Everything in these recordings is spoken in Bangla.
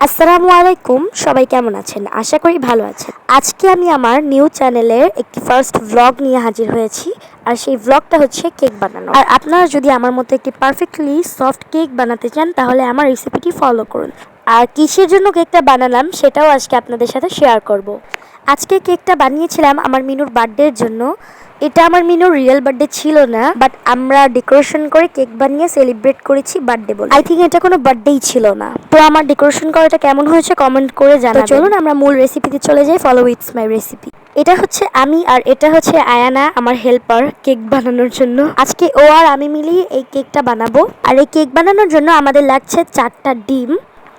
আসসালামু আলাইকুম, সবাই কেমন আছেন? আশা করি ভালো আছেন। আজকে আমি আমার নিউ চ্যানেলের একটি ফার্স্ট ভ্লগ নিয়ে হাজির হয়েছি। আর সেই ভ্লগটা হচ্ছে কেক বানানো। আর আপনারা যদি আমার মতো একটি পারফেক্টলি সফট কেক বানাতে চান তাহলে আমার রেসিপিটি ফলো করুন। আর কিসের জন্য কেকটা বানালাম সেটাও আজকে আপনাদের সাথে শেয়ার করব। আজকে কেকটা বানিয়েছিলাম আমার মিনুর বার্থডের জন্য। এটা আমার মিনুর রিয়েল বার্থডে ছিল না, বাট আমরা ডেকোরেশন করে কেক বানিয়ে সেলিব্রেট করেছি বার্থডে বলে। আই থিঙ্ক এটা কোনো বার্থডেই ছিল না। তো আমার ডেকোরেশন করাটা কেমন হয়েছে কমেন্ট করে জানাবেন। চলুন আমরা মূল রেসিপিতে চলে যাই। Follow with my recipe. এটা হচ্ছে আমি আর এটা হচ্ছে আয়ানা, আমার হেল্পার কেক বানানোর জন্য। আজকে ও আর আমি মিলিয়ে এই কেকটা বানাবো। আর এই কেক বানানোর জন্য আমাদের লাগছে 4টা ডিম।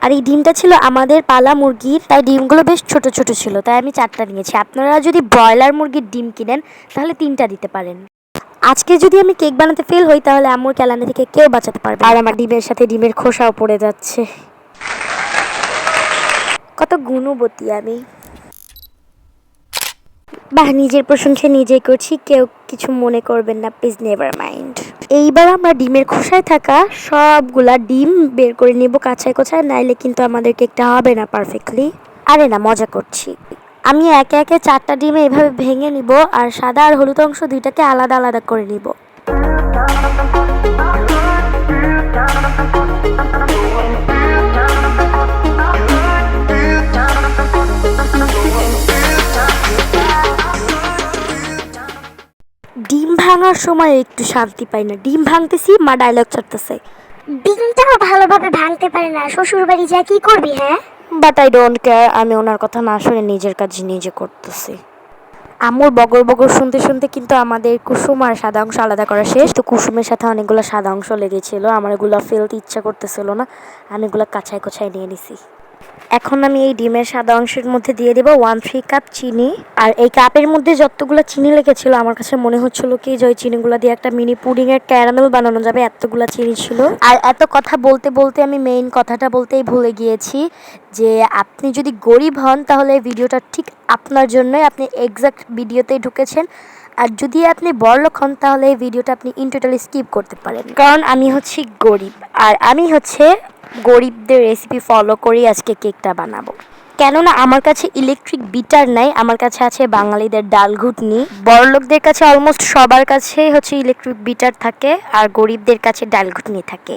আর এই ডিমটা ছিল আমাদের পালা মুরগির, তাই ডিমগুলো বেশ ছোট ছোট ছিল, তাই আমি 4টা নিয়েছি। আপনারা যদি ব্রয়লার মুরগির ডিম কিনেন তাহলে 3টা দিতে পারেন। আজকে যদি আমি কেক বানাতে ফেল হই তাহলে আম্মুর ক্যালানি থেকে কেউ বাঁচাতে পারবে। আর আমার ডিমের সাথে ডিমের খোসাও পড়ে যাচ্ছে। কত গুণবতী আমি। বাহ, নিজের প্রশংসা নিজেই করছি, কেউ কিছু মনে করবেন না প্লিজ, নেভার মাইন্ড। এইবার আমরা ডিমের খোসায় থাকা সবগুলা ডিম বের করে নিব কাঁচায় কোচায়, নাইলে কিন্তু আমাদের কেকটা হবে না পারফেক্টলি। আরে না, মজা করছি। আমি একে একে 4টা ডিমে এভাবে ভেঙে নিব আর সাদা আর হলুদ অংশ দুইটাকে আলাদা আলাদা করে নিব। ডিম ভাঙার সময় একটু শান্তি পাই না। ডিম ভাঙতেছি, মা ডায়লগ ছাড়তেছে, ডিমটাও ভালোভাবে ভাঙতে পারে না, শ্বশুর বাড়ি যা কি করবি? হ্যাঁ, বাট আই ডোন্ট কেয়ার। আমি ওনার কথা না শুনে নিজের কাজ নিজে করতেছি। আম্মুর বগর বগর শুনতে শুনতে কিন্তু আমাদের কুসুম আর সাদা অংশ আলাদা করা শেষ। তো কুসুমের সাথে অনেকগুলো সাদা অংশ লেগেছিল, আমার এগুলো ফেলতে ইচ্ছা করতেছিল না, আমি এগুলো কাছায় কোছায় নিয়ে নিছি। এখন আমি এই ডিমের সাদা অংশের মধ্যে দিয়ে দেবো 1/3 কাপ চিনি। আর এই কাপের মধ্যে যতগুলো চিনি লেগেছিল আমার কাছে মনে হচ্ছিল কি যে ওই চিনিগুলো দিয়ে একটা মিনি পুডিং এর ক্যারামেল বানানো যাবে, এতগুলো চিনি ছিল। আর এত কথা বলতে বলতে আমি মেইন কথাটা বলতেই ভুলে গিয়েছি যে আপনি যদি গরিব হন তাহলে এই ভিডিওটা ঠিক আপনার জন্যই, আপনি এক্সাক্ট ভিডিওতেই ঢুকেছেন। আর যদি আপনি বড়লোক হন তাহলে এই ভিডিওটা আপনি ইন টোটালি স্কিপ করতে পারেন, কারণ আমি হচ্ছি গরিব। আর আমি হচ্ছে গরিবদের রেসিপি ফলো করেই আজকে কেকটা বানাবো। কেননা আমার কাছে ইলেকট্রিক বিটার নাই, আমার কাছে আছে বাঙালিদের ডাল ঘুটনি। বড়লোকদের কাছে অলমোস্ট সবার কাছেই হচ্ছে ইলেকট্রিক বিটার থাকে, আর গরিবদের কাছে ডাল ঘুটনি থাকে।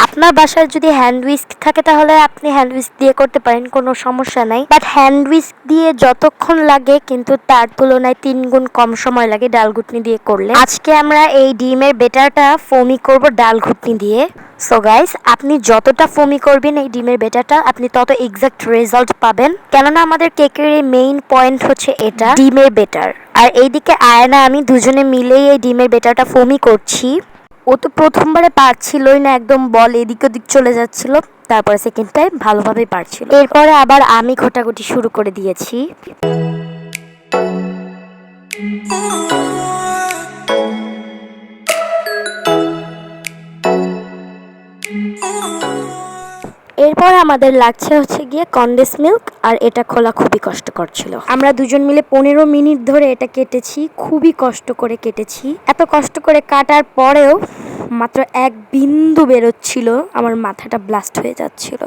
আপনার বাসায় যদি হ্যান্ড উইস্ক থাকে তাহলে আপনি হ্যান্ড উইস্ক দিয়ে করতে পারেন, কোনো সমস্যা নাই। বাট হ্যান্ড উইস্ক দিয়ে যতক্ষণ লাগে কিন্তু তার তুলনায় 3 গুণ কম সময় লাগে ডাল ঘুটনি দিয়ে করলে। আজকে আমরা এই ডিমের বেটারটা ফোমি করব ডাল ঘুটনি দিয়ে। সো গাইস, আপনি যতটা ফোমি করবেন এই ডিমের বেটারটা আপনি তত এক্সাক্ট রেজাল্ট পাবেন, কেননা আমাদের কেকের এই মেইন পয়েন্ট হচ্ছে এটা, ডিমের বেটার। আর এইদিকে আয়না আমি দুজনে মিলেই এই ডিমের বেটারটা ফোমি করছি। ও তো প্রথমবারে পারছিলই না, একদম বল এদিক ওদিক চলে যাচ্ছিল। তারপরে সেকেন্ড টাইম ভালোভাবেই পারছিল। এরপরে আবার আমি ঘোটাঘুটি শুরু করে দিয়েছি। এরপর আমাদের লাগছে হচ্ছে গিয়ে কনডেন্স মিল্ক, আর এটা খোলা খুবই কষ্টকর ছিল। আমরা দুজন মিলে 15 মিনিট ধরে এটা কেটেছি, খুবই কষ্ট করে কেটেছি। এত কষ্ট করে কাটার পরেও মাত্র 1 বিন্দু বেরোচ্ছিল, আমার মাথাটা ব্লাস্ট হয়ে যাচ্ছিল।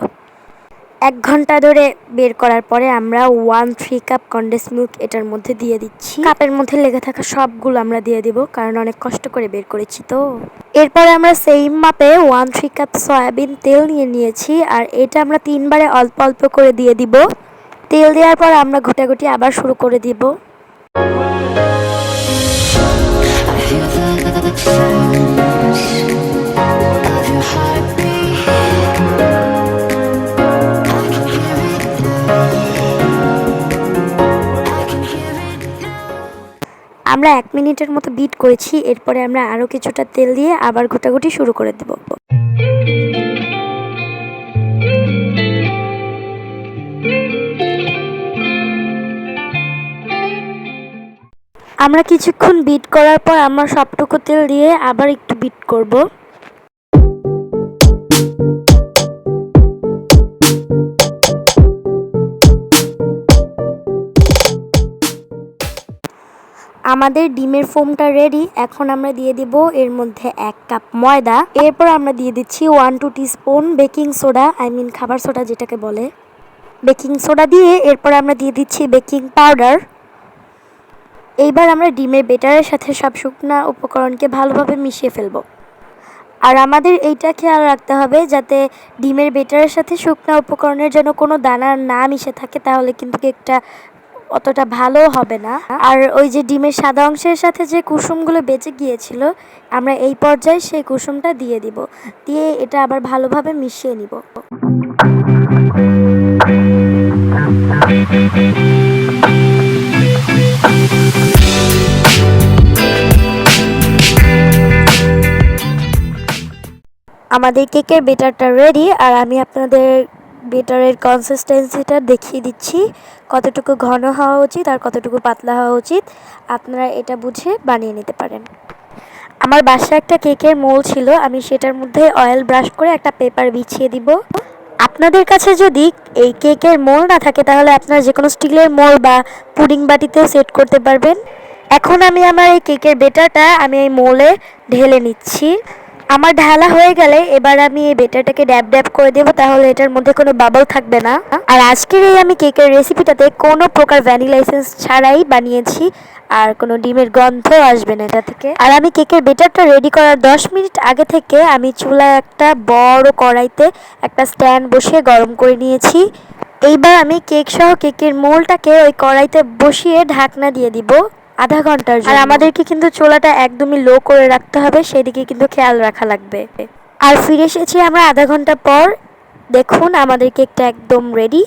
1 ঘন্টা ধরে বের করার পরে আমরা 1/3 কাপ কনডেন্স মিল্ক এটার মধ্যে দিয়ে দিচ্ছি। কাপের মধ্যে লেগে থাকা সবগুলো আমরা দিয়ে দিব, কারণ অনেক কষ্ট করে বের করেছি তো। এরপরে আমরা সেম মাপে 1/3 কাপ সয়াবিন তেল নিয়েছি, আর এটা আমরা 3 বারে অল্প অল্প করে দিয়ে দিব। তেল দেওয়ার পর আমরা ঘোটাঘুটি আবার শুরু করে দিব। আমরা 1 মিনিটের মতো বিট করেছি। এরপরে আমরা আরও কিছুটা তেল দিয়ে আবার ঘোটাঘুটি শুরু করে দেব। আমরা কিছুক্ষণ বিট করার পর আমরা সবটুকু তেল দিয়ে আবার একটু বিট করব। আমাদের ডিমের ফোমটা রেডি। এখন আমরা দিয়ে দিব এর মধ্যে 1 কাপ ময়দা। এরপর আমরা দিয়ে দিচ্ছি 1-2 টিস্পুন বেকিং সোডা, খাবার সোডা যেটাকে বলে। বেকিং সোডা দিয়ে এরপর আমরা দিয়ে দিচ্ছি বেকিং পাউডার। এইবার আমরা ডিমের বেটারের সাথে সব শুকনা উপকরণকে ভালোভাবে মিশিয়ে ফেলবো। আর আমাদের এইটা খেয়াল রাখতে হবে যাতে ডিমের বেটারের সাথে শুকনা উপকরণের যেন কোনো দানা না মিশে থাকে, তাহলে কিন্তু কেকটা অতটা ভালো হবে না। আর ওই যে ডিমের সাদা অংশের সাথে যে কুসুমগুলো বেঁচে গিয়েছিল, আমরা এই পর্যায়ে সেই কুসুমটা দিয়ে দিব, দিয়ে এটা আবার ভালোভাবে মিশিয়ে নিব। আমাদের কেকের বেটারটা রেডি, আর আমি আপনাদের বেটারের কনসিস্টেন্সিটা দেখিয়ে দিচ্ছি, কতটুকু ঘন হওয়া উচিত আর কতটুকু পাতলা হওয়া উচিত। আপনারা এটা বুঝে বানিয়ে নিতে পারেন। আমার বাসায় একটা কেকের মোল ছিল, আমি সেটার মধ্যে অয়েল ব্রাশ করে একটা পেপার বিছিয়ে দিব। আপনাদের কাছে যদি এই কেকের মোল না থাকে তাহলে আপনারা যে কোনো স্টিলের মোল বা পুডিং বাটিতেও সেট করতে পারবেন। এখন আমি আমার এই কেকের বেটারটা এই মোলে ঢেলে নিচ্ছি। আমার ঢালা হয়ে গেলে এবার আমি এই বেটারটাকে ড্যাব ড্যাব করে দেবো, তাহলে এটার মধ্যে কোনো বাবল থাকবে না। আর আজকের এই আমি কেকের রেসিপিটাতে কোনো প্রকার ভ্যানিলা এসেন্স ছাড়াই বানিয়েছি, আর কোনো ডিমের গন্ধ আসবে না এটা থেকে। আর আমি কেকের বেটারটা রেডি করার 10 মিনিট আগে থেকে আমি চুলায় একটা বড় কড়াইতে একটা স্ট্যান্ড বসিয়ে গরম করে নিয়েছি। এইবার আমি কেক সহ কেকের মোলটাকে ওই কড়াইতে বসিয়ে ঢাকনা দিয়ে দিব আধা ঘন্টার জন্য। আর আমাদেরকে কিন্তু চুলাটা একদমই লো করে রাখতে হবে, সেদিকে কিন্তু খেয়াল রাখা লাগবে। আর ফিরে এসেছি আমরা আধা ঘন্টা পর। দেখুন আমাদের কেকটা একদম রেডি।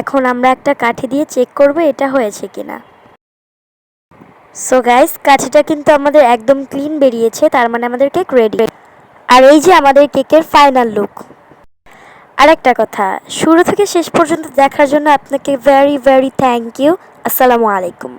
এখন আমরা একটা কাঠি দিয়ে চেক করব এটা হয়েছে কিনা। সো গাইস, কাঠিটা কিন্তু আমাদের একদম ক্লিন বেরিয়েছে, তার মানে আমাদের কেক রেডি। আর এই যে আমাদের কেকের ফাইনাল লুক। আর একটা কথা, শুরু থেকে শেষ পর্যন্ত দেখার জন্য আপনাকে ভেরি ভেরি থ্যাংক ইউ। আসসালামু আলাইকুম।